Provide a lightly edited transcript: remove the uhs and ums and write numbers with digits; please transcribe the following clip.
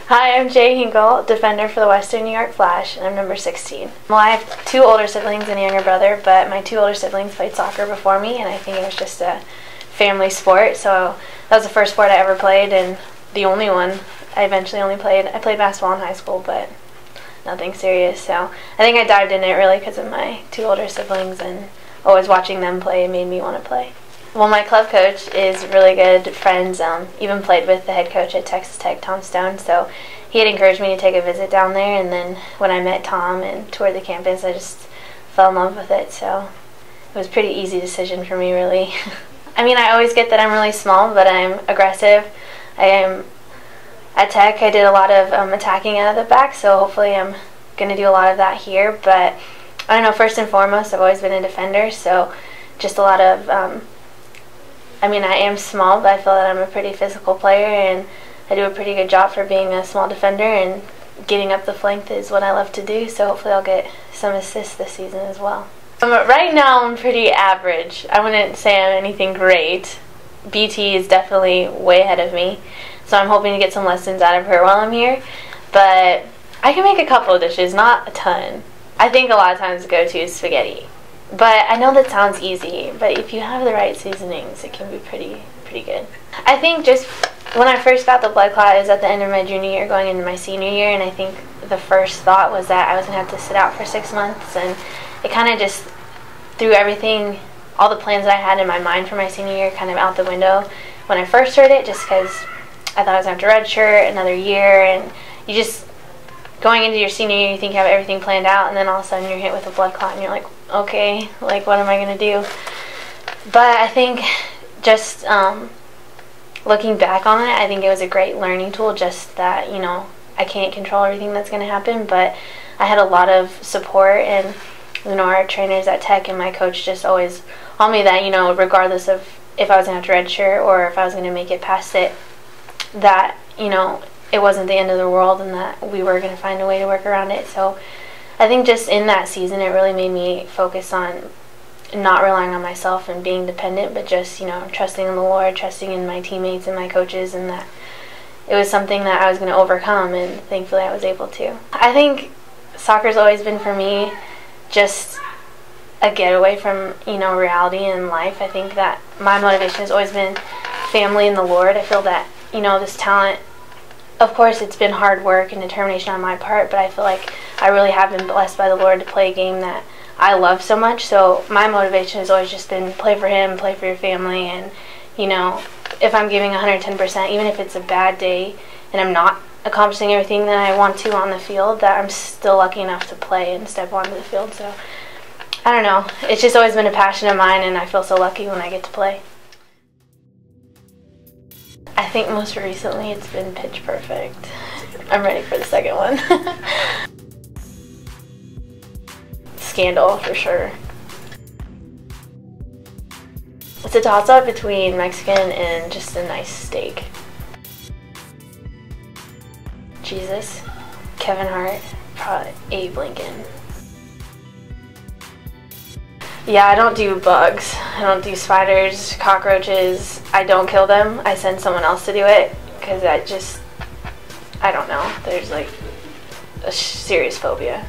Hi, I'm Jae Hinkle, defender for the Western New York Flash, and I'm number 16. Well, I have 2 older siblings and a younger brother, but my 2 older siblings played soccer before me, and I think it was just a family sport, so that was the first sport I ever played, and the only one I eventually only played. I played basketball in high school, but nothing serious, so I think I dived in it really because of my 2 older siblings, and always watching them play made me want to play. Well, my club coach is really good friends, even played with the head coach at Texas Tech, Tom Stone, so he had encouraged me to take a visit down there, and then when I met Tom and toured the campus, I just fell in love with it, so it was a pretty easy decision for me, really. I mean, I always get that I'm really small, but I'm aggressive. At Tech, I did a lot of attacking out of the back, so hopefully I'm going to do a lot of that here, but I don't know, first and foremost, I've always been a defender, so just a lot of I mean, I am small, but I feel that I'm a pretty physical player, and I do a pretty good job for being a small defender, and getting up the flank is what I love to do, so hopefully I'll get some assists this season as well. Right now, I'm pretty average. I wouldn't say I'm anything great. BT is definitely way ahead of me, so I'm hoping to get some lessons out of her while I'm here, but I can make a couple of dishes, not a ton. I think a lot of times the go-to is spaghetti. But I know that sounds easy, but if you have the right seasonings, it can be pretty good. I think just when I first got the blood clot, it was at the end of my junior year going into my senior year, and I think the first thought was that I was going to have to sit out for 6 months, and it kind of just threw everything, all the plans that I had in my mind for my senior year kind of out the window when I first heard it, just because I thought I was going to have to redshirt another year, and you just, going into your senior year, you think you have everything planned out, and then all of a sudden you're hit with a blood clot, and you're like, okay, like what am I going to do? But I think just looking back on it, I think it was a great learning tool, just that, you know, I can't control everything that's going to happen, but I had a lot of support, and, you know, our trainers at Tech and my coach just always told me that, you know, regardless of if I was going to have to redshirt or if I was going to make it past it, that, you know, it wasn't the end of the world, and that we were going to find a way to work around it. So I think just in that season, it really made me focus on not relying on myself and being dependent, but just, you know, trusting in the Lord, trusting in my teammates and my coaches, and that it was something that I was going to overcome, and thankfully I was able to. I think soccer's always been for me just a getaway from, you know, reality in life. I think that my motivation has always been family and the Lord. I feel that, you know, this talent, of course, it's been hard work and determination on my part, but I feel like I really have been blessed by the Lord to play a game that I love so much. So my motivation has always just been play for Him, play for your family, and, you know, if I'm giving 110%, even if it's a bad day and I'm not accomplishing everything that I want to on the field, that I'm still lucky enough to play and step onto the field. So I don't know. It's just always been a passion of mine, and I feel so lucky when I get to play. I think most recently it's been Pitch Perfect. I'm ready for the second one. Scandal, for sure. It's a toss-up between Mexican and just a nice steak. Jesus, Kevin Hart, probably Abe Lincoln. Yeah, I don't do bugs. I don't do spiders, cockroaches. I don't kill them. I send someone else to do it because I don't know. There's like a serious phobia.